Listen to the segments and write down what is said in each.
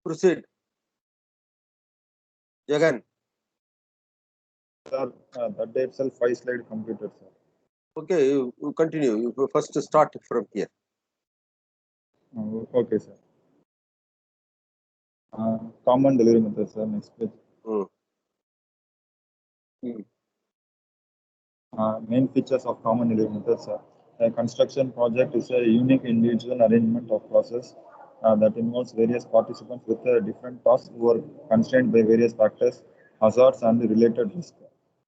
Proceed. Jagan. Sir, that day itself 5-slide completed, sir. Okay, you continue. You first start from here. Okay, sir. Common delivery method, sir. Next page. Main features of common delivery method, sir. A construction project is a unique individual arrangement of process that involves various participants with different tasks who are constrained by various factors, hazards, and related risks.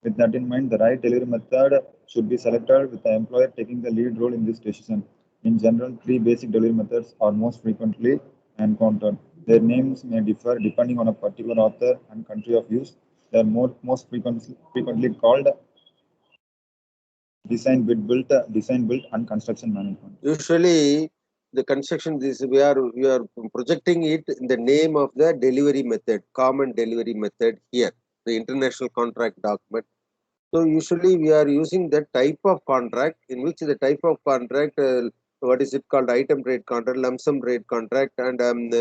With that in mind, the right delivery method should be selected with the employer taking the lead role in this decision. In general, three basic delivery methods are most frequently encountered. Their names may differ depending on a particular author and country of use. They are most frequently called design, build, and construction management. Usually, the construction we are projecting it in the name of the delivery method, common delivery method here, the international contract document. So usually we are using that type of contract in which the type of contract, what is it called, item rate contract, lump sum rate contract, and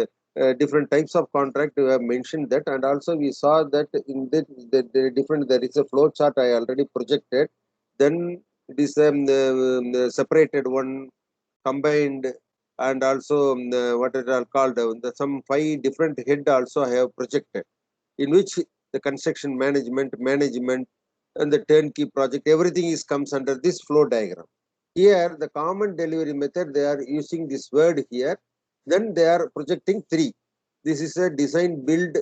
different types of contract. We have mentioned that, and also we saw that in the different, there is a flow chart I already projected. Then it is the separated one, combined, and also what it are called, some 5 different head also I have projected, in which the construction management, and the turnkey project, everything is comes under this flow diagram. Here, the common delivery method, they are using this word here. Then they are projecting 3. This is a design, build,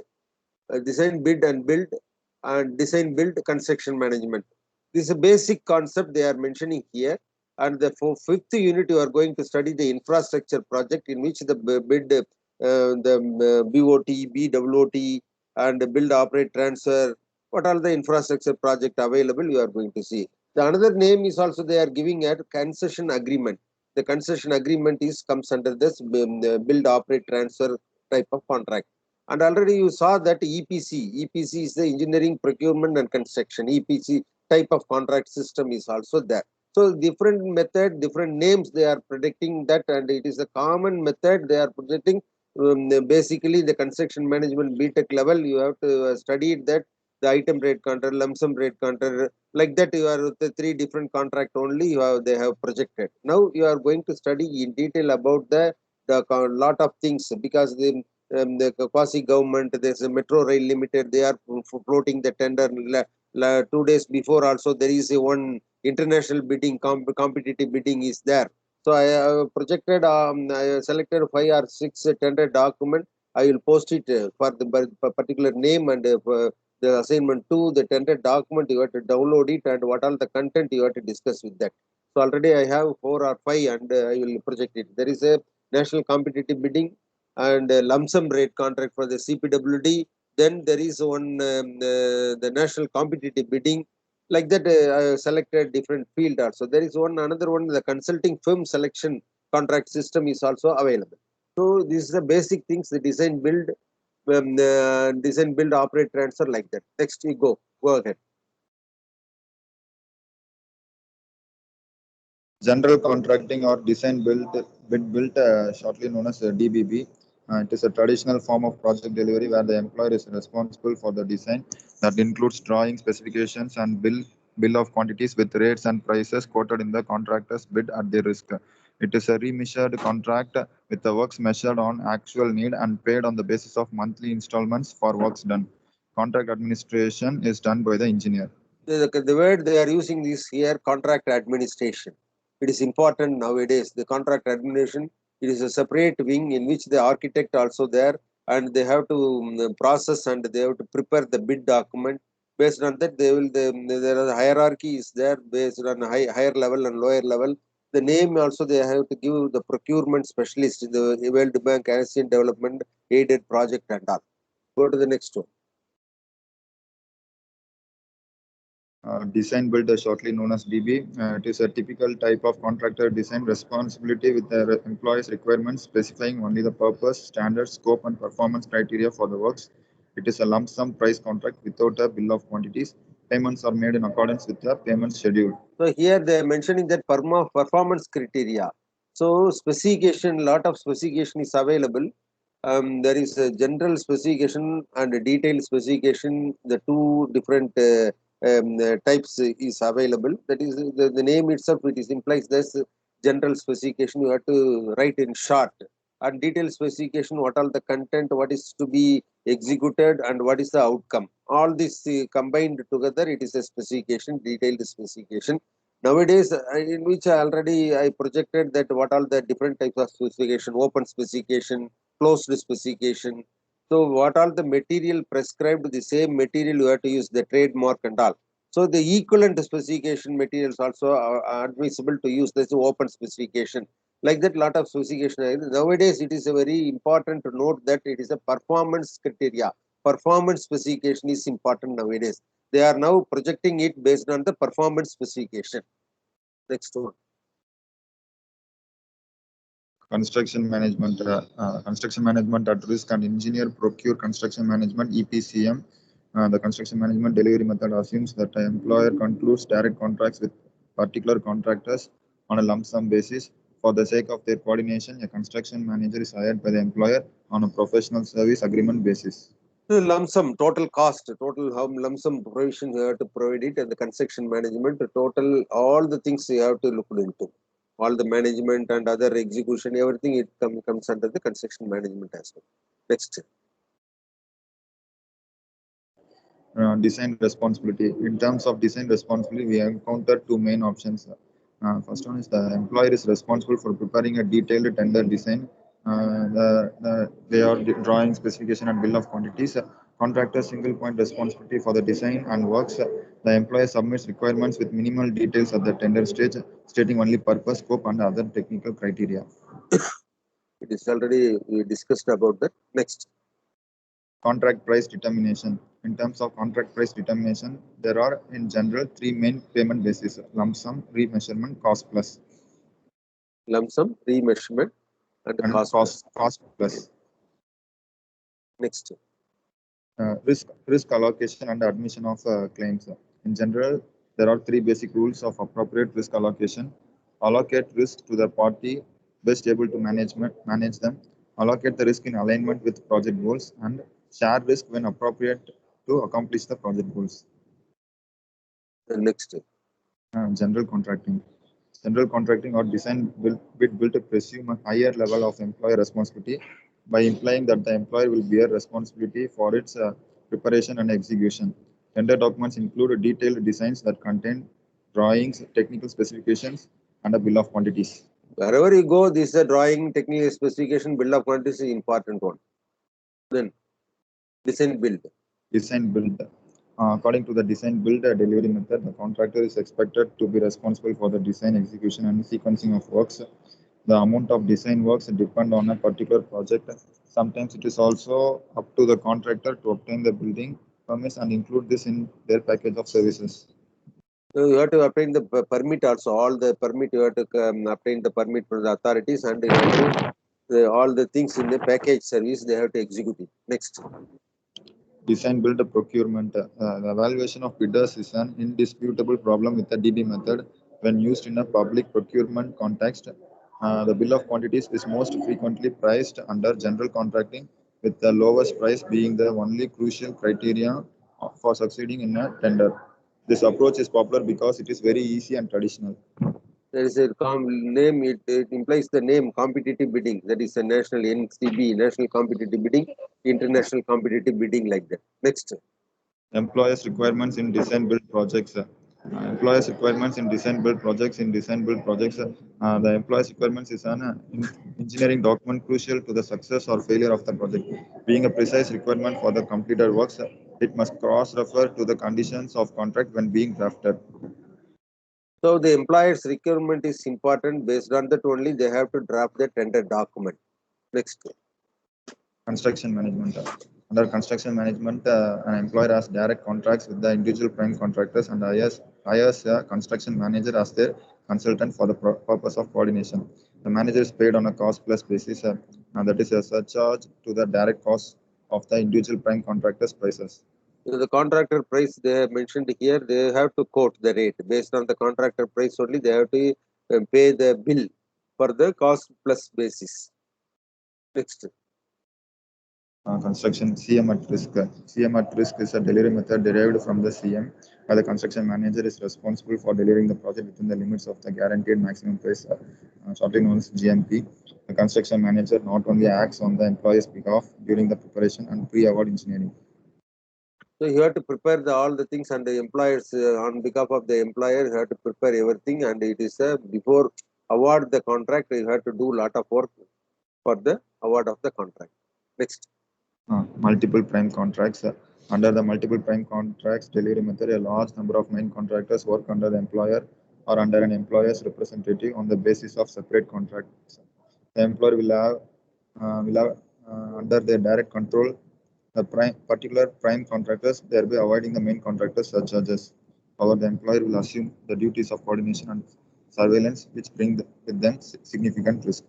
design, bid, and build, and design, build, construction management. This is a basic concept they are mentioning here. And the fifth unit, you are going to study the infrastructure project, in which the bid, the BOT, BWOT, and build, operate, transfer, what are the infrastructure project available, you are going to see. The another name is also they are giving at concession agreement. The concession agreement is comes under this build, operate, transfer type of contract. And already you saw that EPC. EPC is the engineering, procurement, and construction. EPC type of contract system is also there. So different method, different names they are predicting that, and it is a common method they are projecting. Basically, the construction management BTech level, you have to study that, the item rate contract, lump sum rate contract, like that. You are the 3 different contract only they have projected. Now you are going to study in detail about the lot of things, because the quasi government, there's a Metro Rail Limited, they are floating the tender. 2 days before also there is a one international bidding, competitive bidding is there. So I projected, I selected 5 or 6 tender document. I will post it for the particular name, and the assignment to the tender document. You have to download it, and what all the content you have to discuss with that. So already I have 4 or 5, and I will project it. There is a national competitive bidding and lump sum rate contract for the CPWD. Then there is one the national competitive bidding. Like that, I selected different field also. There is another one, the consulting firm selection contract system is also available. So this is the basic things, the design, build, operate, transfer, like that. Next we go ahead. General contracting or design, build, shortly known as DBB. It is a traditional form of project delivery where the employer is responsible for the design that includes drawing, specifications, and bill of quantities with rates and prices quoted in the contractor's bid at their risk. It is a remeasured contract with the works measured on actual need and paid on the basis of monthly installments for works done. Contract administration is done by the engineer. The word they are using is here, contract administration. It is important nowadays. The contract administration, it is a separate wing in which the architect also there, and they have to process, and they have to prepare the bid document. Based on that, there is a hierarchy is there based on higher level and lower level. The name also they have to give the procurement specialist, the World Bank, Asian Development Aided Project, and all. Go to the next one. Design build, shortly known as DB. It is a typical type of contractor design responsibility with the employee's requirements specifying only the purpose, standard, scope, and performance criteria for the works. It is a lump sum price contract without a bill of quantities. Payments are made in accordance with the payment schedule. So here they are mentioning that performance criteria. So specification, lot of specification is available. there is a general specification and a detailed specification. The two different types is available. That is the name itself. It is implies this general specification. You have to write in short, and detailed specification. What are the content? What is to be executed, and what is the outcome? All this combined together, it is a specification, detailed specification. Nowadays, in which I projected that what are the different types of specification: open specification, closed specification. So what are the material prescribed? The same material you have to use the trademark and all. So the equivalent specification materials also are admissible to use this open specification. Like that, lot of specification. Nowadays, it is a very important to note that it is a performance criteria. Performance specification is important nowadays. They are now projecting it based on the performance specification. Next one. Construction management at risk and engineer procure construction management EPCM. The construction management delivery method assumes that the employer concludes direct contracts with particular contractors on a lump sum basis. For the sake of their coordination, a construction manager is hired by the employer on a professional service agreement basis. The lump sum, total cost, total lump sum provision you have to provide it, and the construction management, total all the things you have to look into. All the management and other execution, everything it comes under the construction management as well. Next. Design responsibility. In terms of design responsibility, we encounter two main options. First one is the employer is responsible for preparing a detailed tender design. They are drawing specification and bill of quantities. Contractor single point responsibility for the design and works. The employer submits requirements with minimal details at the tender stage, stating only purpose, scope, and other technical criteria. It is already we discussed about that. Next. Contract price determination. In terms of contract price determination, there are in general three main payment bases: lump sum, remeasurement, cost plus. Lump sum, remeasurement, and And cost plus. Next. Risk allocation and admission of claims. In general, there are three basic rules of appropriate risk allocation. Allocate risk to the party best able to manage them. Allocate the risk in alignment with project goals, and share risk when appropriate to accomplish the project goals. Next. General contracting. General contracting or design build to presume a higher level of employer responsibility by implying that the employer will bear responsibility for its preparation and execution. Tender documents include detailed designs that contain drawings, technical specifications, and a bill of quantities. Wherever you go, this is a drawing, technical specification, bill of quantities is important one. Then design build. Design build. According to the design build delivery method, the contractor is expected to be responsible for the design, execution, and sequencing of works. The amount of design works depend on a particular project. Sometimes it is also up to the contractor to obtain the building permits and include this in their package of services. So you have to obtain the permit also. All the permit you have to obtain the permit from the authorities, and you have to, all the things in the package service they have to execute it. Next. Design build procurement. The evaluation of bidders is an indisputable problem with the DB method when used in a public procurement context. The bill of quantities is most frequently priced under general contracting, with the lowest price being the only crucial criteria for succeeding in a tender. This approach is popular because it is very easy and traditional. There is a name, it implies the name competitive bidding. That is a national NCB, national competitive bidding, international competitive bidding, like that. Next. Employers' requirements in design build projects. Employers' requirements in design build projects. The employer's requirements is an engineering document crucial to the success or failure of the project. Being a precise requirement for the completed works, it must cross-refer to the conditions of contract when being drafted. So the employer's requirement is important. Based on that only, they have to draft the tender document. Next. Construction management. Under construction management, an employer has direct contracts with the individual prime contractors and hires a construction manager as their consultant for the purpose of coordination. The manager is paid on a cost plus basis, and that is a surcharge to the direct cost of the individual prime contractor's prices. So the contractor price they have mentioned here, they have to quote the rate. Based on the contractor price only, they have to pay the bill for the cost plus basis. Next. Construction CM at risk. CM at risk is a delivery method derived from the CM, where the construction manager is responsible for delivering the project within the limits of the guaranteed maximum price, shortly known as GMP. The construction manager not only acts on the employer's behalf during the preparation and pre-award engineering. So you have to prepare all the things, and the employers on behalf of the employer, you have to prepare everything, and it is before award the contract, you have to do lot of work for the award of the contract. Next. Multiple prime contracts. Under the multiple prime contracts delivery method, a large number of main contractors work under the employer or under an employer's representative on the basis of separate contracts. The employer will have under their direct control the particular prime contractors, thereby avoiding the main contractors such as. However, the employer will assume the duties of coordination and surveillance, which bring with them significant risk.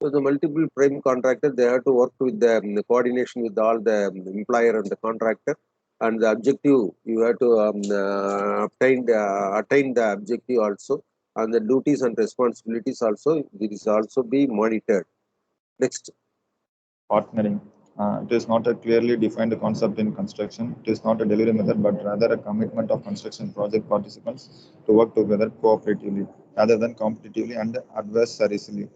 So the multiple prime contractor, they have to work with the coordination with all the employer and the contractor, and the objective you have to attain the objective also, and the duties and responsibilities also, it is also be monitored. Next. Partnering. It is not a clearly defined concept in construction. It is not a delivery method, but rather a commitment of construction project participants to work together cooperatively rather than competitively and adversarially.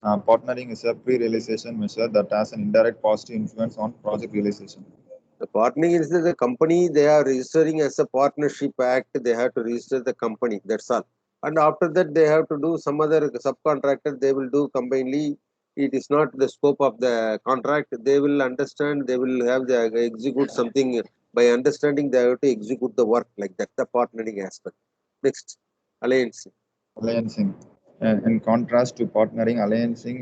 Partnering is a pre-realization measure that has an indirect positive influence on project realization. The partnering is the company, they are registering as a partnership act, they have to register the company, that's all. And after that, they have to do some other subcontractor, they will do combinedly. It is not the scope of the contract. They will understand, they will have the execute something by understanding, they have to execute the work like that, the partnering aspect. Next, alliance. Alliancing. In contrast to partnering, alliancing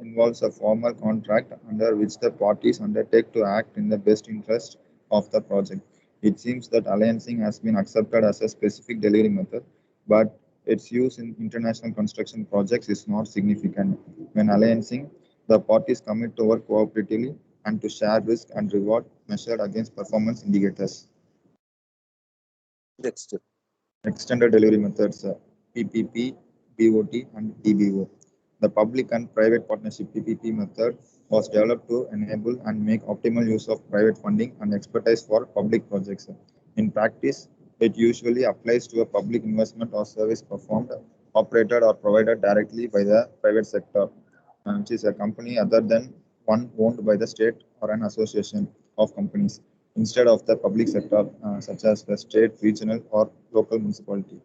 involves a formal contract under which the parties undertake to act in the best interest of the project. It seems that alliancing has been accepted as a specific delivery method, but its use in international construction projects is not significant. When alliancing, the parties commit to work cooperatively and to share risk and reward measured against performance indicators. Next. Extended delivery methods, PPP, BOT, and PBO. The public and private partnership PPP method was developed to enable and make optimal use of private funding and expertise for public projects. In practice, it usually applies to a public investment or service performed, operated, or provided directly by the private sector, which is a company other than one owned by the state or an association of companies instead of the public sector, such as the state, regional, or local municipality.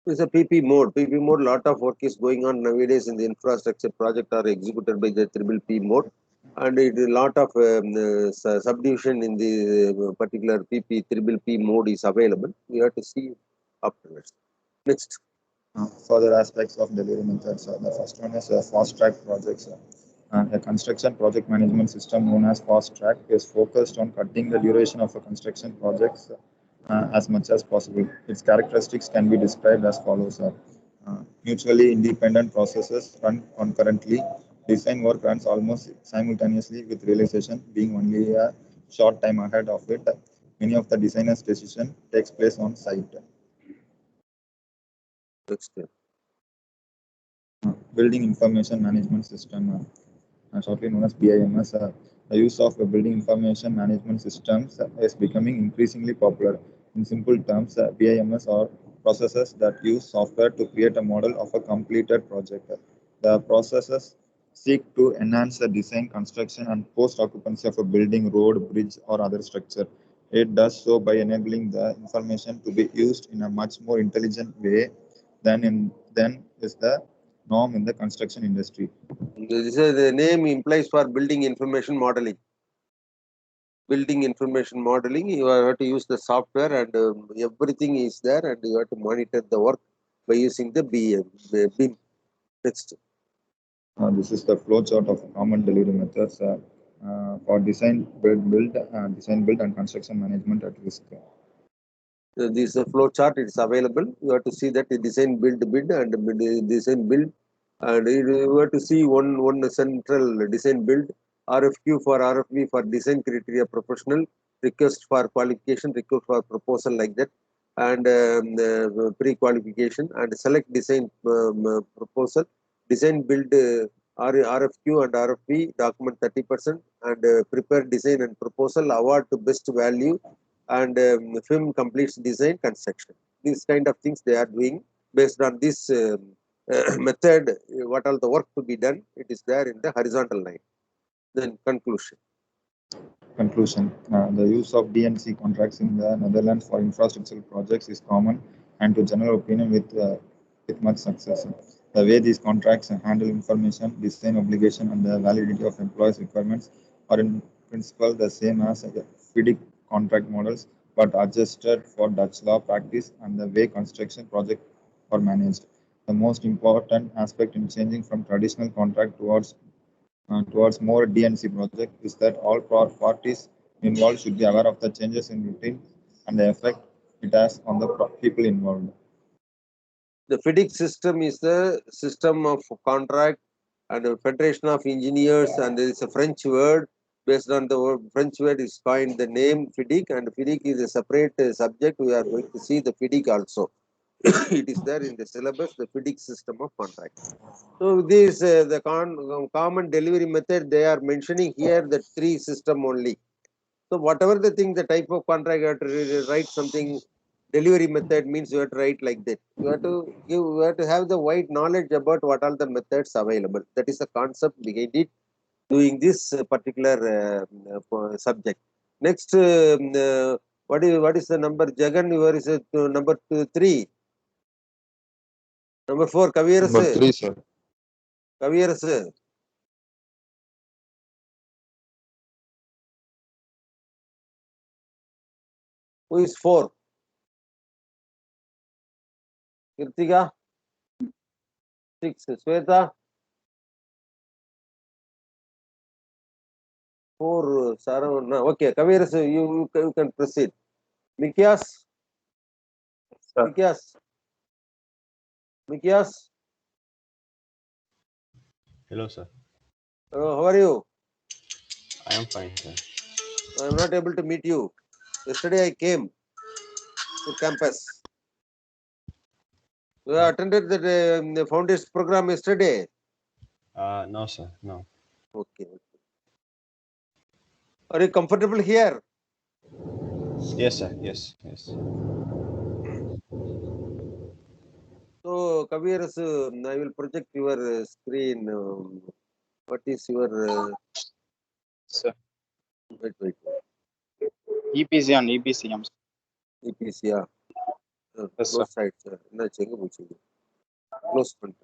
It's a PP mode. PP mode, lot of work is going on nowadays in the infrastructure project are executed by the triple P mode. And it a lot of subdivision in the particular PP, triple P mode is available. We have to see afterwards. Next. Further aspects of delivery methods. The first one is fast track projects. A construction project management system known as fast track is focused on cutting the duration of a construction projects as much as possible. Its characteristics can be described as follows. Mutually independent processes run concurrently. Design work runs almost simultaneously with realization being only a short time ahead of it. Many of the designer's decision takes place on site. Next. Building Information Management System, shortly known as BIMS. The use of building information management systems is becoming increasingly popular. In simple terms, BIMS are processes that use software to create a model of a completed project. The processes seek to enhance the design, construction, and post occupancy of a building, road, bridge, or other structure. It does so by enabling the information to be used in a much more intelligent way than is the norm in the construction industry. This is the name implies for building information modeling. Building information modeling, you have to use the software, and everything is there, and you have to monitor the work by using the BIM. Next. This is the flow chart of common delivery methods for design, build, and construction management at risk. This is a flow chart. It's available. You have to see that the design, build, bid, and design, build, and you have to see one central design, build, RFQ for RFP for design criteria professional, request for qualification, request for proposal like that, and pre-qualification, and select design proposal, design, build RFQ and RFP, document 30%, and prepare design and proposal, award to best value, and film completes design construction. These kind of things they are doing based on this method. What all the work to be done, it is there in the horizontal line. Then conclusion. Conclusion. The use of DNC contracts in the Netherlands for infrastructure projects is common and to general opinion with much success. The way these contracts handle information, design obligation, and the validity of employees' requirements are in principle the same as FIDIC contract models, but adjusted for Dutch law practice and the way construction projects are managed. The most important aspect in changing from traditional contract towards more DNC project is that all parties involved should be aware of the changes in routine and the effect it has on the people involved. The FIDIC system is the system of contract and a federation of engineers, and there is a French word based on the word, French word is coined the name FIDIC, and FIDIC is a separate subject. We are going to see the FIDIC also. It is there in the syllabus, the FIDIC system of contract. So this the common delivery method they are mentioning here, the three system only. So whatever the thing, the type of contract, you have to write something. Delivery method means you have to write like that. You have to have the wide knowledge about what are the methods available. That is the concept behind it. Doing this particular subject. Next, what is the number? Jagan, where is it? Number 3. Number 4, Number Kavirasu. 3, sir. Kavirasu. Who is 4? Kirtika. 6. Sweta. 4. Saravana. Okay, Kavirasu, you can proceed. Mikyas. Sir. Mikyas. Hello, sir. How are you? I am fine, sir. I am not able to meet you. Yesterday I came to campus. You attended the foundation program yesterday. No, sir. No. Okay. Are you comfortable here? Yes, sir. Yes. So, Kavirus, I will project your screen. What is your Sir. wait. EPC and EPCM. EPC, yeah. Yes, Close sir. side, sir. Close front.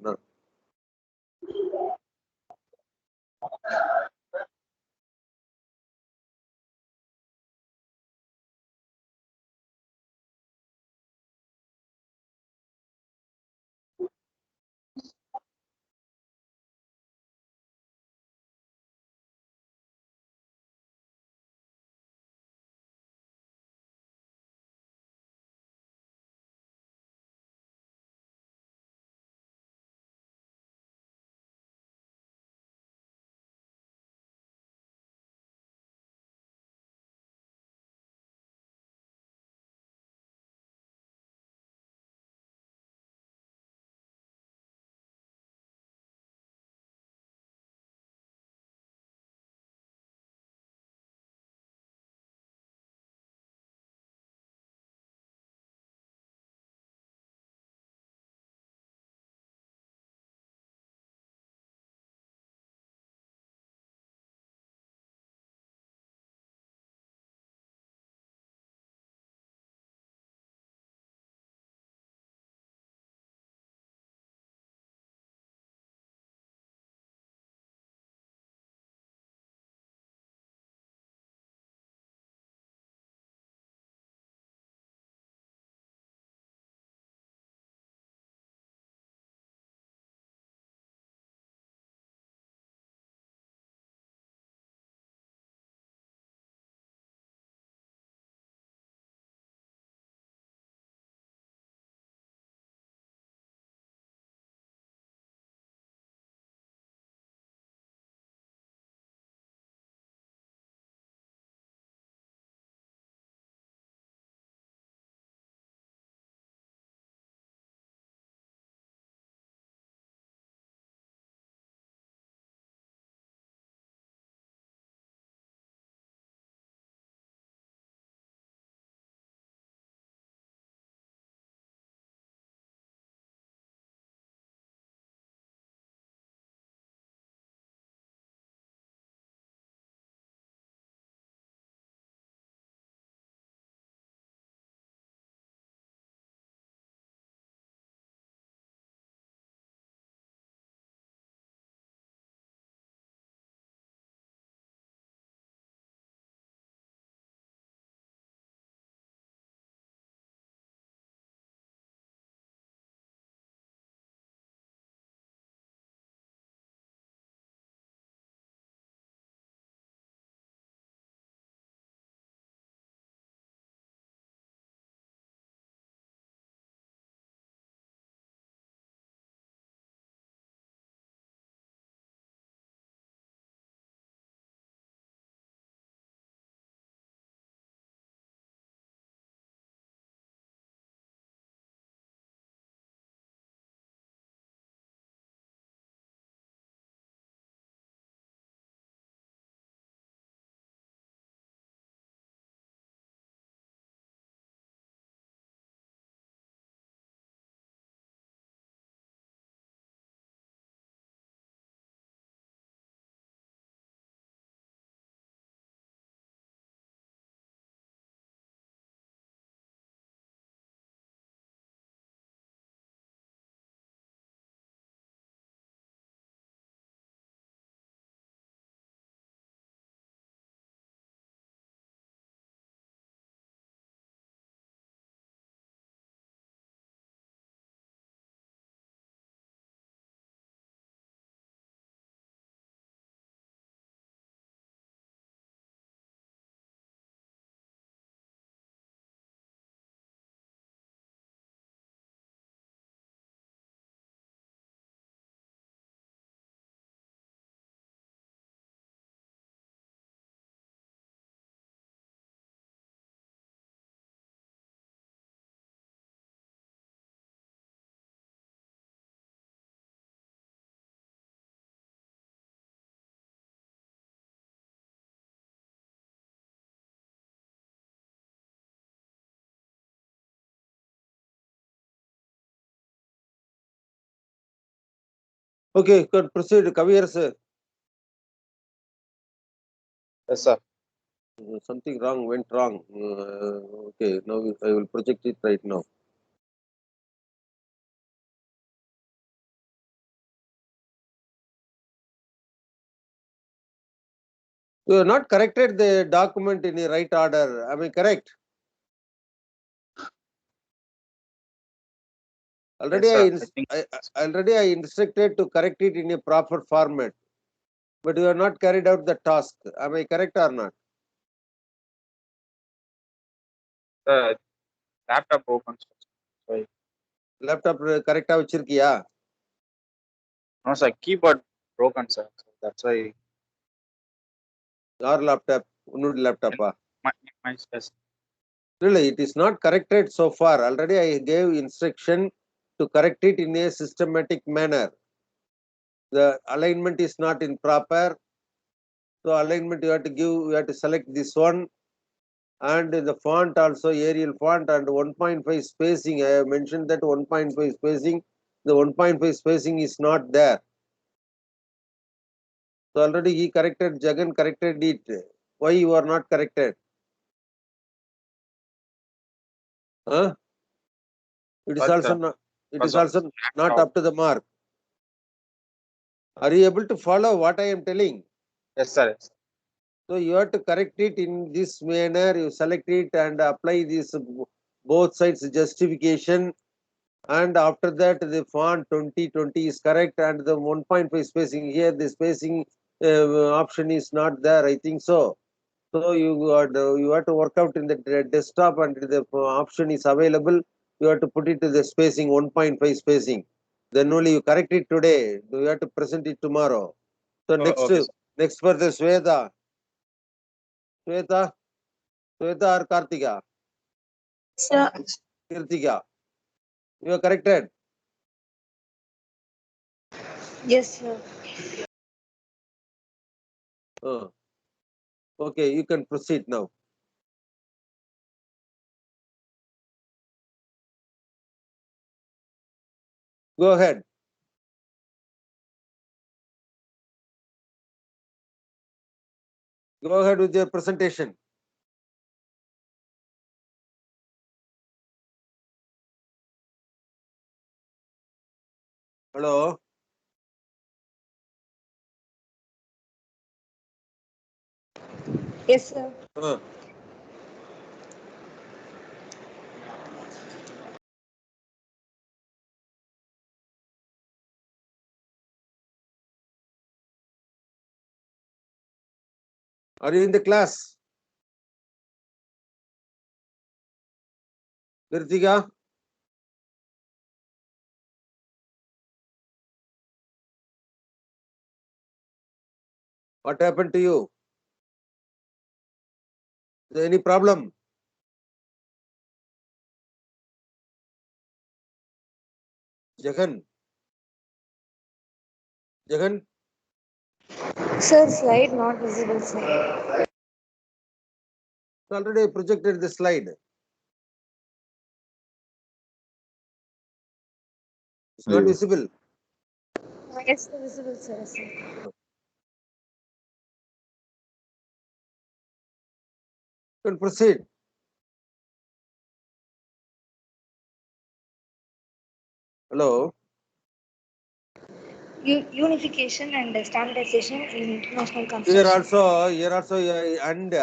Okay, could proceed. Kavir, sir. Yes, sir. Something went wrong. Okay, now I will project it right now. You have not corrected the document in the right order. Am I correct? Already, Yes, sir. I think already I instructed to correct it in a proper format, but you have not carried out the task. Am I correct or not? the laptop open. Sorry. Laptop correct வச்சிருக்கியா? No, sir. Keyboard broken, sir. So that's why Your laptop, உன்னோட laptop. my yes. Really, it is not corrected so far. Already I gave instruction to correct it in a systematic manner. The alignment is not in proper. So alignment you have to give, you have to select this one, and the font also Arial font and 1.5 spacing. I have mentioned that 1.5 spacing. The 1.5 spacing is not there. So already he corrected, Jagan corrected it. Why you are not corrected? Huh? It is But also not, it is because of also not laptop. up to the mark. Are you able to follow what I am telling? Yes, sir. Yes. So you have to correct it in this manner. You select it and apply this both sides justification. And after that, the font 2020 is correct, and the 1.5 spacing here, the spacing option is not there. I think so. So you have to work out in the desktop, and the option is available. You have to put it to the spacing 1.5 spacing. Then only you correct it today. You have to present it tomorrow. So Oh, okay, sir. next for the Sweta or Kartika, Sir, Kirtika. You are corrected. yes, sir. Uh, okay, you can proceed now. Go ahead. Go ahead with your presentation. Hello. Yes, sir. Are you in the class? Kirtika? What happened to you? Is there any problem? Jagan? Jagan? Sir, slide not visible, sir. Already I projected the slide. It's not visible. Yes, sir, visible, sir. Yes, sir. You can proceed. Hello. Unification and standardization in international Here construction. also, and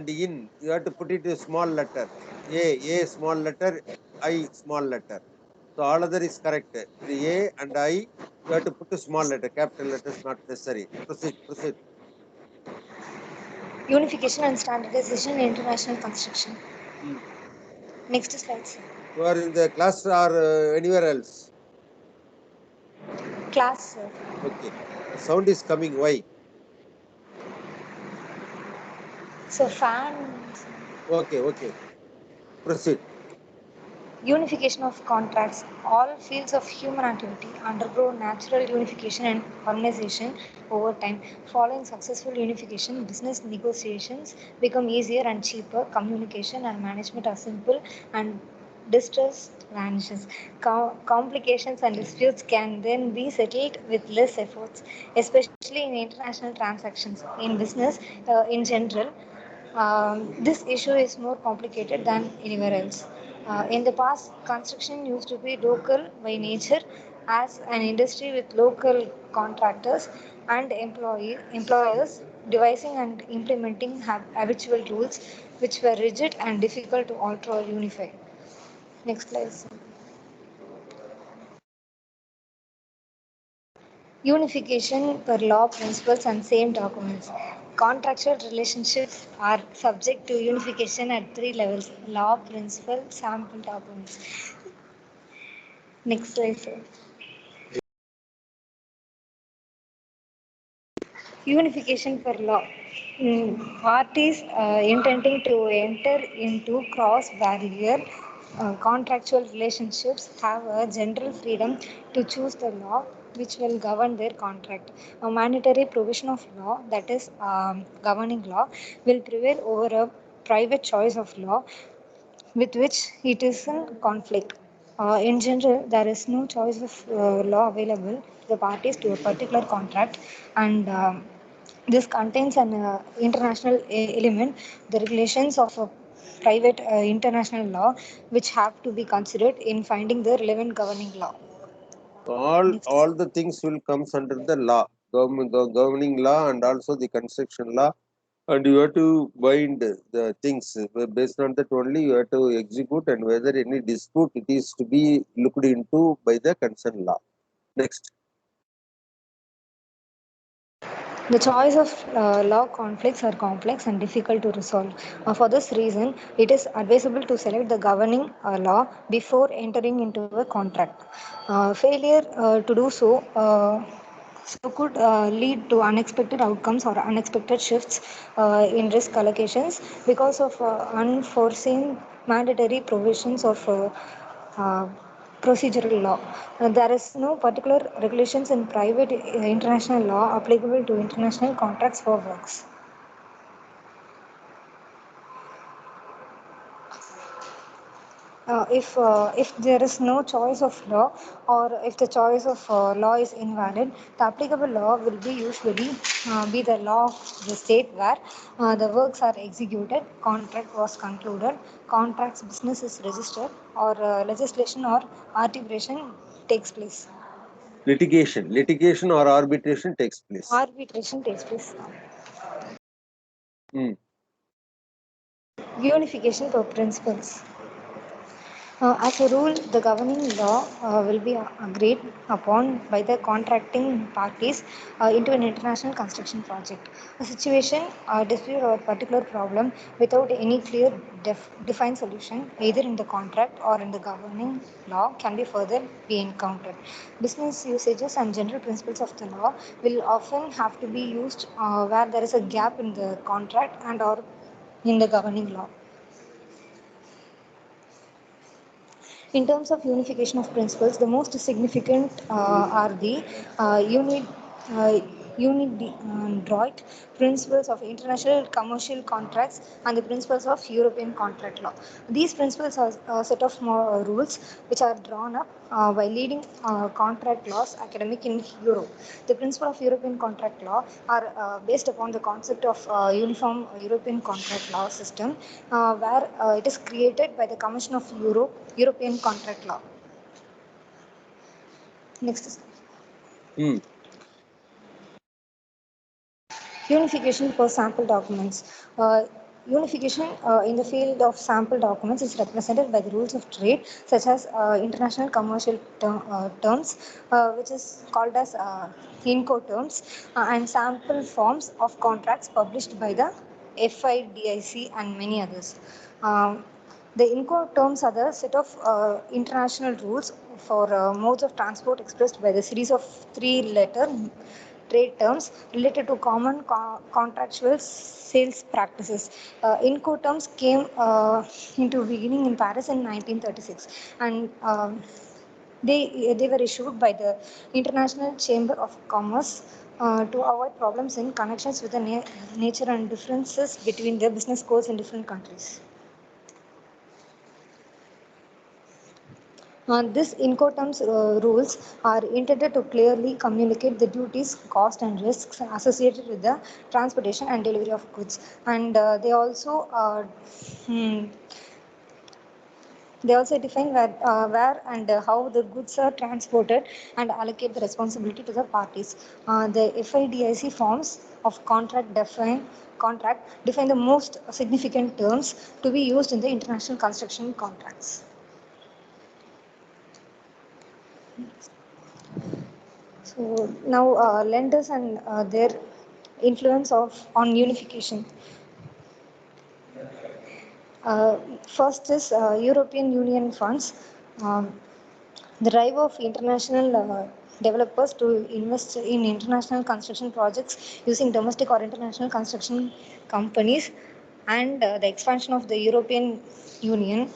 in. You have to put it a small letter. A small letter, I small letter. So all other is correct. The A and I, you have to put a small letter. Capital letters not necessary. Proceed. Unification and standardization in international construction. Next slide, sir. You are in the class or anywhere else? Class, sir. Okay. The sound is coming. Why? So, fan. Okay. Proceed. Unification of contracts. All fields of human activity undergo natural unification and harmonization over time. Following successful unification, business negotiations become easier and cheaper. Communication and management are simple and distrust vanishes. Complications and disputes can then be settled with less efforts, especially in international transactions. In business, in general, this issue is more complicated than anywhere else. In the past, construction used to be local by nature as an industry with local contractors and employers devising and implementing habitual rules which were rigid and difficult to alter or unify. Next slide. Unification per law principles and same documents. Contractual relationships are subject to unification at three levels: law, principle, sample documents. Next slide, sir. Unification per law. Parties intending to enter into cross-barrier contractual relationships have a general freedom to choose the law which will govern their contract. A mandatory provision of law, that is governing law, will prevail over a private choice of law with which it is in conflict. In general, there is no choice of law available to the parties to a particular contract, and this contains an international element, the regulations of a private international law, which have to be considered in finding the relevant governing law. All the things will comes under the law, governing law, and also the construction law, and you have to bind the things based on that only you have to execute, and whether any dispute it is to be looked into by the concerned law. Next. The choice of law conflicts are complex and difficult to resolve. For this reason, it is advisable to select the governing law before entering into a contract. Failure to do so could lead to unexpected outcomes or unexpected shifts in risk allocations because of unforeseen mandatory provisions of uh, procedural law. There is no particular regulations in private international law applicable to international contracts for works. If there is no choice of law, or if the choice of law is invalid, the applicable law will be usually be the law of the state where the works are executed, contract was concluded, contracts business is registered, or legislation or arbitration takes place. Litigation or arbitration takes place. Arbitration takes place. Hmm. Unification for principles. As a rule, the governing law will be agreed upon by the contracting parties into an international construction project. A situation, dispute, or particular problem without any clear defined solution, either in the contract or in the governing law, can be further be encountered. Business usages and general principles of the law will often have to be used where there is a gap in the contract and or in the governing law. In terms of unification of principles, the most significant are the unit. Unidroit principles of international commercial contracts and the principles of European contract law. These principles are a set of rules which are drawn up by leading contract laws academic in Europe. The principle of European contract law are based upon the concept of uniform European contract law system, where it is created by the Commission of Europe, European contract law. Next slide. Hmm. Unification for sample documents. Unification in the field of sample documents is represented by the rules of trade, such as international commercial terms, which is called as INCO terms, and sample forms of contracts published by the FIDIC and many others. The INCO terms are the set of international rules for modes of transport expressed by the series of three-letter trade terms related to common contractual sales practices. Incoterms came into beginning in Paris in 1936, and they were issued by the International Chamber of Commerce to avoid problems in connections with the nature and differences between the business codes in different countries. This Incoterms rules are intended to clearly communicate the duties, cost, and risks associated with the transportation and delivery of goods. And hmm, they also define where and how the goods are transported and allocate the responsibility to the parties. The FIDIC forms of contract define the most significant terms to be used in the international construction contracts. So now lenders and their influence on unification. Uh, First is European Union funds. Um, the drive of international developers to invest in international construction projects using domestic or international construction companies and the expansion of the European Union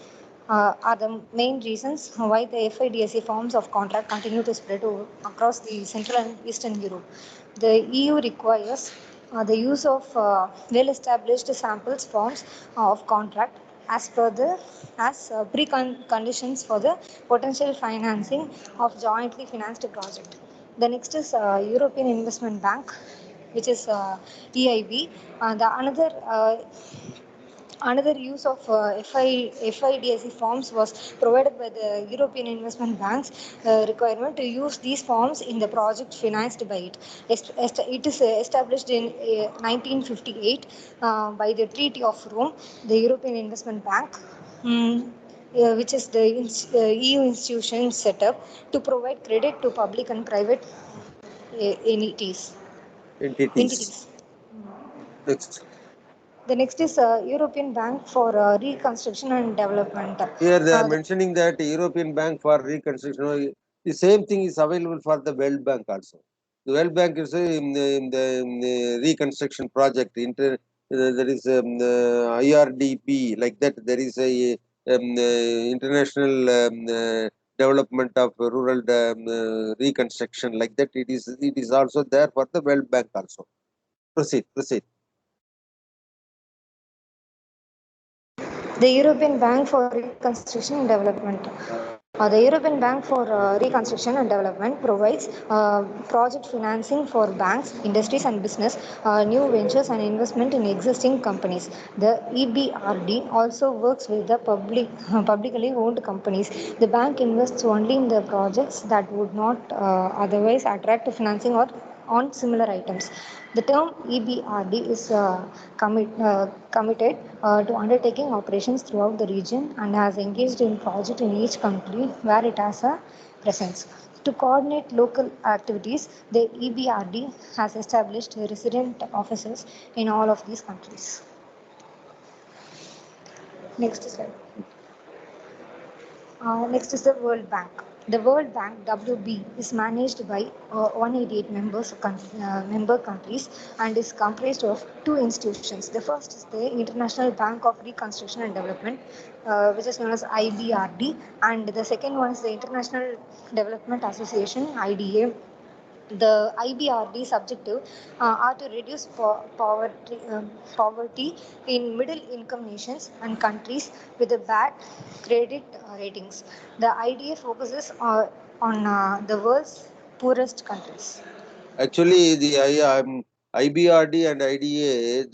are the main reasons why the FIDSA forms of contract continue to spread across the Central and Eastern Europe. The EU requires the use of well-established samples forms of contract as per the preconditions for the potential financing of jointly financed project. The next is European Investment Bank, which is EIB. Another use of FIDIC forms was provided by the European Investment Bank's requirement to use these forms in the project financed by it. It is established in 1958 by the Treaty of Rome, the European Investment Bank. Which is the EU institution set up to provide credit to public and private entities. entities. entities. Next. The next is European Bank for Reconstruction and Development. Here they are The mentioning that European Bank for Reconstruction, the same thing is available for the World Bank also. The World Bank is in the reconstruction project. There is IRDP, like that. There is a international development of rural reconstruction, like that. It is also there for the World Bank also. Proceed. European Bank for Reconstruction and Development. The European Bank for Reconstruction and Development provides project financing for banks, industries, and business, new ventures, and investment in existing companies. The EBRD also works with the publicly owned companies. The bank invests only in the projects that would not otherwise attract financing or on similar items. The term EBRD is committed to undertaking operations throughout the region and has engaged in projects in each country where it has a presence. To coordinate local activities, the EBRD has established resident offices in all of these countries. Next slide. Next is the World Bank. The World Bank (WB) is managed by 188 member countries and is comprised of two institutions. The first is the International Bank of Reconstruction and Development, which is known as IBRD, and the second one is the International Development Association (IDA). The IBRD's objective are to reduce poverty in middle-income nations and countries with a bad credit ratings. The IDA focuses on the world's poorest countries. Actually, the IBRD and IDA,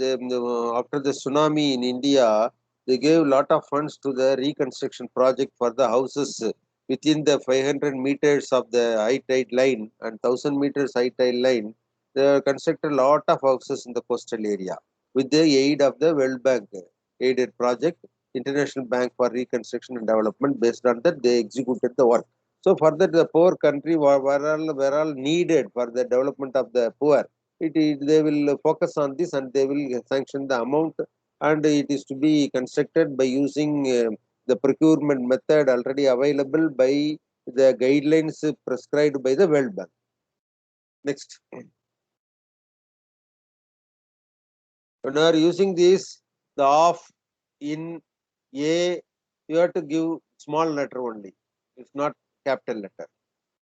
after the tsunami in India, they gave a lot of funds to the reconstruction project for the houses within the 500 meters of the high tide line and 1000 meters high tide line. They constructed a lot of houses in the coastal area with the aid of the World Bank aided project, International Bank for Reconstruction and Development. Based on that, they executed the work. So further, the poor country were all needed for the development of the poor. They will focus on this and they will sanction the amount, and it is to be constructed by using the procurement method already available by the guidelines prescribed by the World Bank. Next. When you are using this, the of, in, a, you have to give small letter only. It's not capital letter.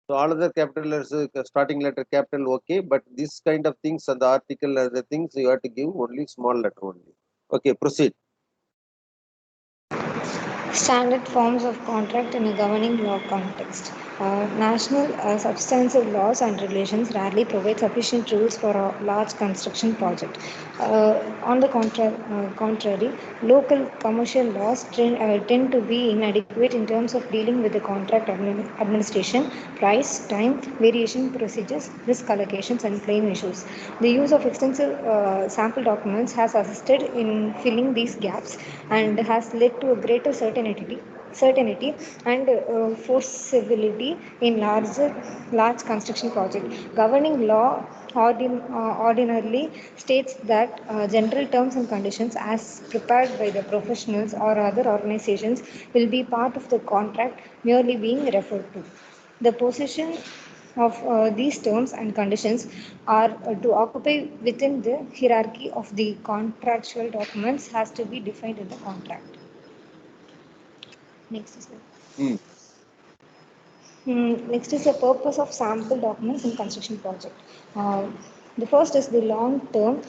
So all other capital letters, starting letter capital, okay, but this kind of things and the article and the things you have to give only small letter only. Okay, proceed. Standard forms of contract in a governing law context. National substantive laws and regulations rarely provide sufficient rules for a large construction project. On the contrary, local commercial laws tend to be inadequate in terms of dealing with the contract administration, price, time, variation procedures, risk allocations, and claim issues. The use of extensive sample documents has assisted in filling these gaps and has led to a greater certainty and forcibility in large construction projects. Governing law ordinarily states that general terms and conditions as prepared by the professionals or other organizations will be part of the contract merely being referred to. The position of these terms and conditions are to occupy within the hierarchy of the contractual documents has to be defined in the contract. Next is Hmm. Next is the purpose of sample documents in construction project. The first is the long-term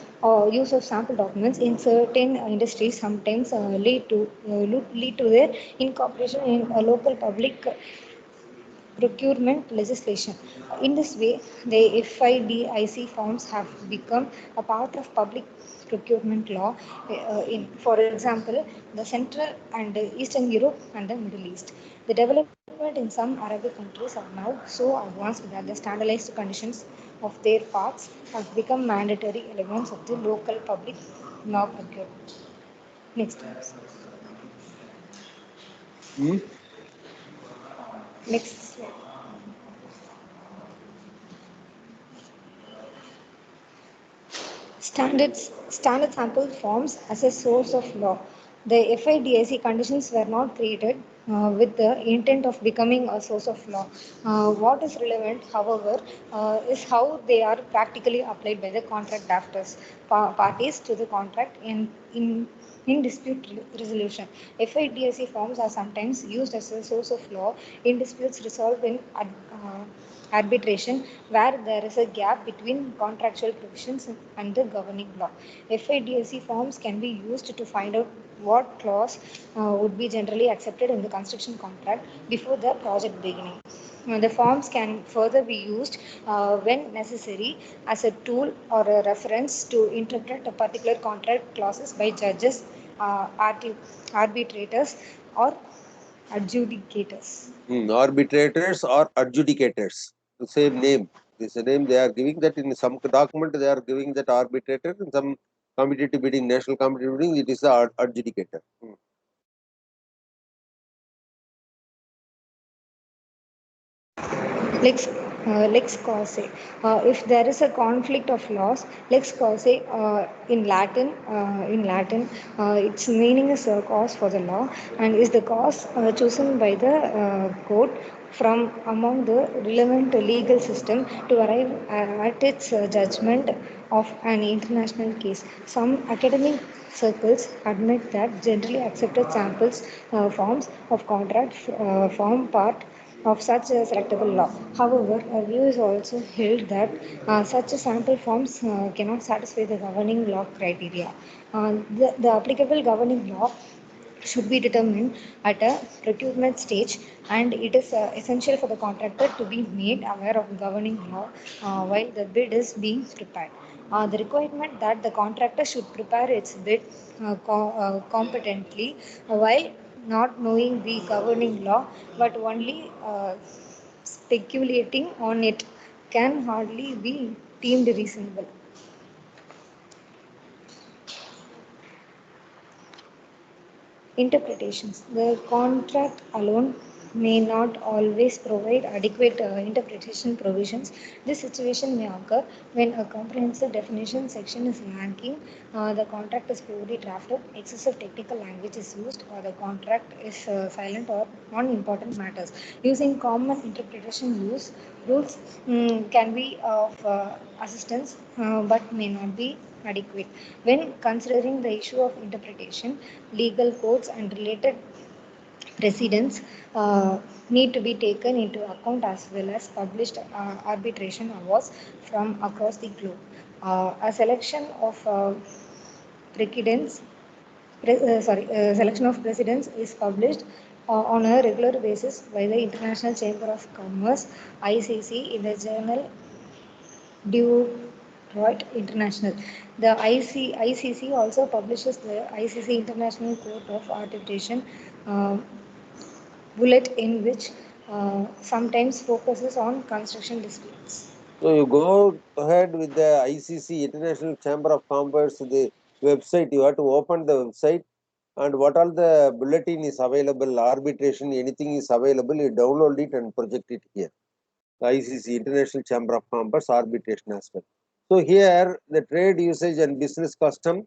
use of sample documents in certain industries sometimes lead to their incorporation in a local public procurement legislation. In this way, the FIDIC forms have become a part of public procurement law for example, the Central and Eastern Europe and the Middle East. The development in some Arabic countries are now so advanced that the standardized conditions of their parts have become mandatory elements of the local public law procurement. Next, please. Hmm. Next slide. Standard sample forms as a source of law. The FIDIC conditions were not created with the intent of becoming a source of law. What is relevant, however, is how they are practically applied by the contract drafters, parties to the contract in dispute resolution. FIDIC forms are sometimes used as a source of law in disputes resolved in arbitration where there is a gap between contractual provisions and the governing law. FIDIC forms can be used to find out what clause would be generally accepted in the construction contract before the project beginning. The forms can further be used when necessary as a tool or a reference to interpret a particular contract clauses by judges, arbitrators, or adjudicators. Arbitrators or adjudicators, the same name. This is a name they are giving that in some document they are giving that arbitrator, in some competitive bidding, national competitive bidding, it is the adjudicator. Lex causa. If there is a conflict of laws, lex causa in Latin, its meaning is a cause for the law and is the cause chosen by the court from among the relevant legal system to arrive at its judgment of an international case. Some academic circles admit that generally accepted samples forms of contract form part of such a selectable law. However, a view is also held that such a sample forms cannot satisfy the governing law criteria. The applicable governing law should be determined at a procurement stage and it is essential for the contractor to be made aware of governing law while the bid is being prepared. The requirement that the contractor should prepare its bid competently while not knowing the governing law but only speculating on it can hardly be deemed reasonable. Interpretations. The contract alone may not always provide adequate interpretation provisions. This situation may occur when a comprehensive definition section is lacking, the contract is poorly drafted, excessive technical language is used, or the contract is silent or on important matters. Using common interpretation rules can be of assistance but may not be adequate. When considering the issue of interpretation, legal codes and related precedents need to be taken into account as well as published arbitration awards from across the globe. A selection of precedents selection of presidents is published on a regular basis by the International Chamber of Commerce (ICC) in the journal Detroit International. The ICC also publishes the ICC International Court of Arbitration bullet in which sometimes focuses on construction disputes. So you go ahead with the ICC, International Chamber of Commerce, the website. You have to open the website, and what all the bulletin is available, arbitration, anything is available, you download it and project it here. ICC, International Chamber of Commerce, arbitration as well. So here, the trade usage and business custom,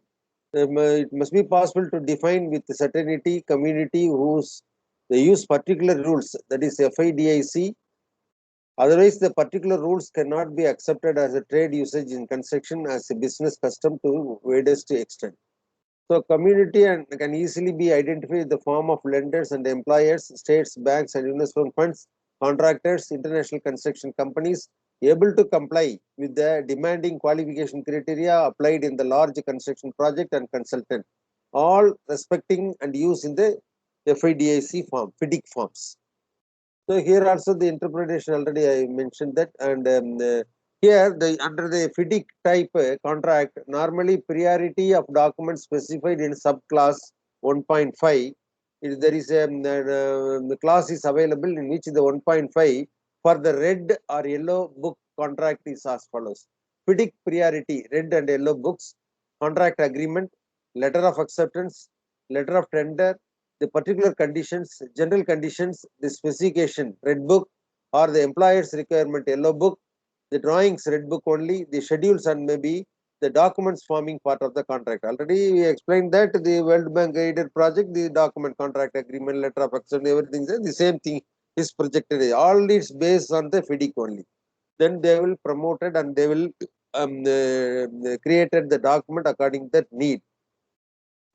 it must be possible to define with certainty community whose they use particular rules, that is FIDIC. Otherwise, the particular rules cannot be accepted as a trade usage in construction as a business custom to widest extent. So community and can easily be identified in the form of lenders and employers, states, banks and investment funds, contractors, international construction companies able to comply with the demanding qualification criteria applied in the large construction project and consultant, all respecting and use in the FIDIC form, FIDIC forms. So here also the interpretation already I mentioned that, and here the under the FIDIC type contract, normally priority of documents specified in subclass 1.5, there is a the clause is available in which the 1.5 for the red or yellow book contract is as follows: FIDIC priority red and yellow books, contract agreement, letter of acceptance, letter of tender, the particular conditions, general conditions, the specification, red book, or the employer's requirement, yellow book, the drawings, red book only, the schedules, and maybe the documents forming part of the contract. Already we explained that the World Bank guided project, the document, contract agreement, letter of acceptance, everything, the same thing is projected. All it's based on the FIDIC only. Then they will promote it and they will created the document according to that need.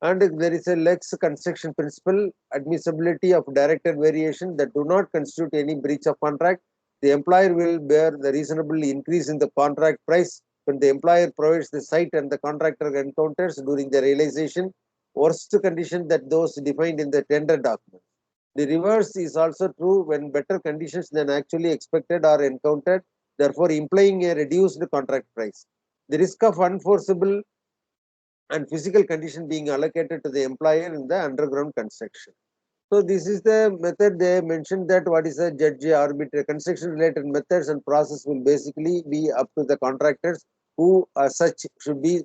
And there is a Lex construction principle, admissibility of directed variation that do not constitute any breach of contract. The employer will bear the reasonable increase in the contract price when the employer provides the site and the contractor encounters during the realization worst condition that those defined in the tender document. The reverse is also true when better conditions than actually expected are encountered, therefore implying a reduced contract price. The risk of unforeseeable and physical condition being allocated to the employer in the underground construction. So this is the method they mentioned that what is a judge arbitrary construction related methods and process will basically be up to the contractors who as such should be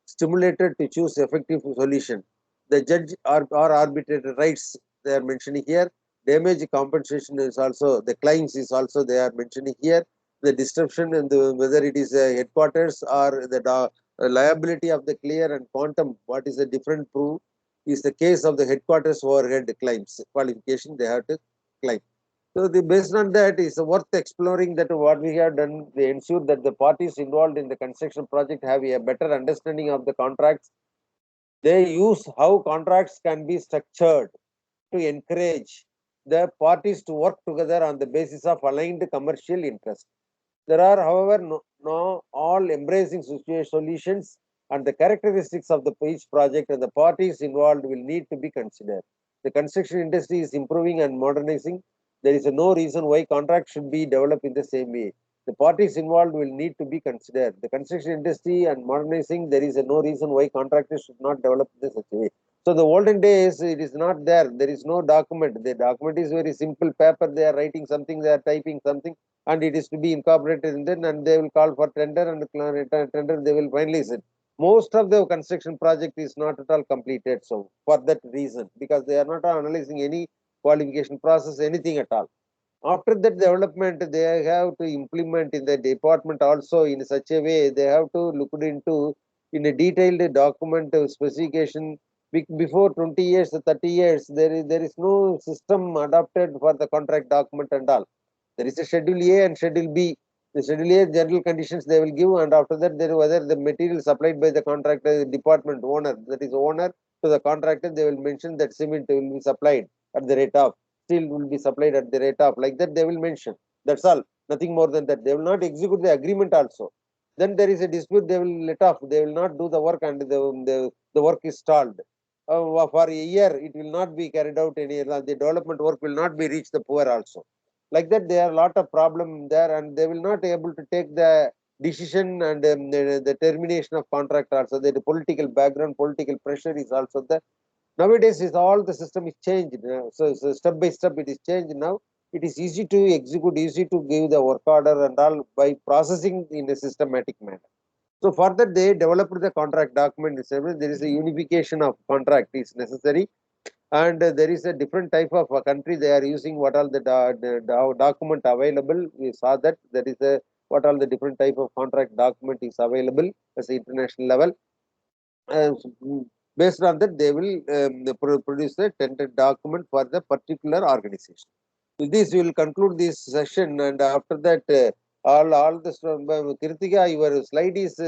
stimulated to choose effective solution. The judge or arbitrator rights they are mentioning here. Damage compensation is also the claims is also they are mentioning here. The disruption and whether it is a headquarters or the liability of the clear and quantum, what is a different proof is the case of the headquarters overhead claims qualification they have to claim. So the based on that is worth exploring that what we have done, they ensure that the parties involved in the construction project have a better understanding of the contracts. They use how contracts can be structured to encourage the parties to work together on the basis of aligned commercial interests. There are, however, no all embracing solutions, and the characteristics of the each project and the parties involved will need to be considered. The construction industry is improving and modernizing. There is no reason why contracts should be developed in the same way. The parties involved will need to be considered. The construction industry and modernizing, there is no reason why contractors should not develop in such a way. So the olden days, it is not there. There is no document. The document is very simple paper. They are writing something, they are typing something, and it is to be incorporated in then, and they will call for tender, and tender they will finalize it. Most of the construction project is not at all completed. So for that reason, because they are not analyzing any qualification process, anything at all. After that development, they have to implement in the department also in such a way they have to look into in a detailed document specification. Before 20 years, 30 years, there is no system adopted for the contract document and all. There is a Schedule A and Schedule B. The Schedule A general conditions they will give, and after that, there whether the material supplied by the contractor department owner, that is owner to the contractor, they will mention that cement will be supplied at the rate of, steel will be supplied at the rate of, like that they will mention. That's all. Nothing more than that. They will not execute the agreement also. Then there is a dispute, they will let off. They will not do the work, and the work is stalled. for a year, it will not be carried out any, the development work will not be reached the poor also. Like that, there are a lot of problem there, and they will not able to take the decision, and the termination of contract also. The political background, political pressure is also there. Nowadays, is all the system is changed. So step by step, it is changed now. It is easy to execute, easy to give the work order and all by processing in a systematic manner. So for that, they developed the contract document. There is a unification of contract is necessary, and there is a different type of country they are using. What all the document available? We saw that there is a what all the different type of contract document is available as international level. Based on that, they will produce a tentative document for the particular organization. With this, we will conclude this session, and after that, all this Kritika, your slide is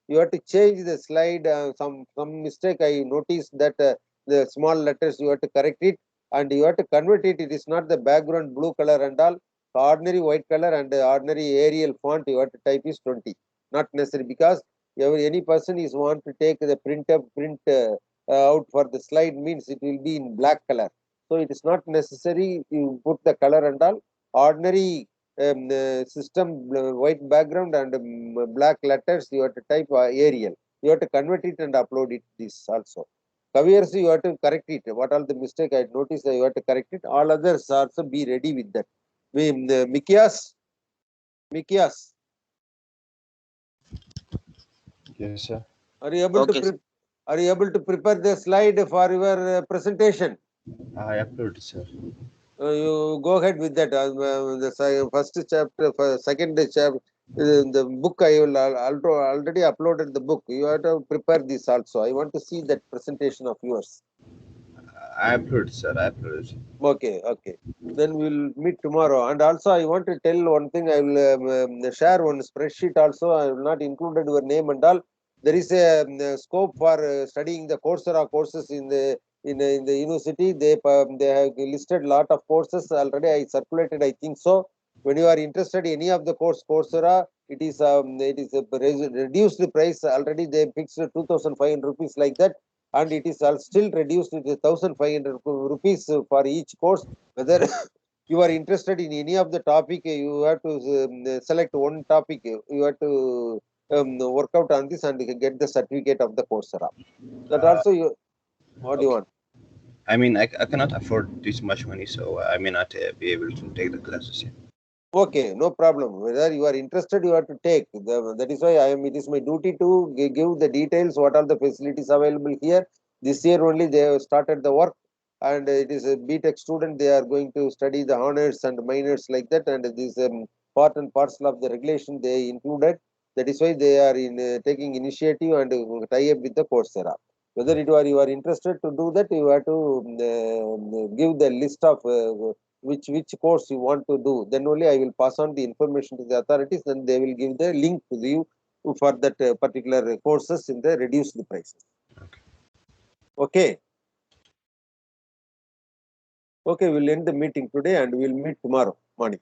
you have to change the slide. Some mistake I noticed that the small letters you have to correct it, and you have to convert it. It is not the background blue color and all. Ordinary white color and ordinary Arial font you have to type is 20. Not necessary, because any person is want to take the print out for the slide means it will be in black color. So it is not necessary you put the color and all. Ordinary system white background and black letters you have to type Arial. You have to convert it and upload it this also. Careers you have to correct it. What all the mistake I noticed you have to correct it. All others also be ready with that. Mikias. Yes, sir. Are you able Okay, to are you able to prepare the slide for your presentation? I uploaded, sir. You go ahead with that. The first chapter, second chapter, the book I will already uploaded the book. You have to prepare this also. I want to see that presentation of yours. I uploaded, sir. I uploaded. Okay, okay. Then we'll meet tomorrow. And also, I want to tell one thing. I will share one spreadsheet also. I will not included your name and all. There is a scope for studying the Coursera courses in the university. They have listed lot of courses already. I circulated. I think so. When you are interested in any of the Coursera, it is reduced the price already. They fixed 2,500 rupees like that, and it is still reduced to 1,500 rupees for each course. Whether you are interested in any of the topic, you have to select one topic. You have to work out on this and get the certificate of the Coursera. That also you. What do you Okay. want? I mean, I cannot afford this much money, so I may not be able to take the classes yet. Okay, no problem. Whether you are interested, you have to take. That is why it is my duty to give the details. What are the facilities available here? This year only they have started the work, and it is a BTech student. They are going to study the honors and minors like that, and this part and parcel of the regulation they included. That is why they are in taking initiative and tie up with the Coursera. Whether you are interested to do that, you have to give the list of which course you want to do. Then only I will pass on the information to the authorities, and they will give the link to you for that particular courses in the reduced prices. Okay. Okay, we'll end the meeting today and we'll meet tomorrow morning.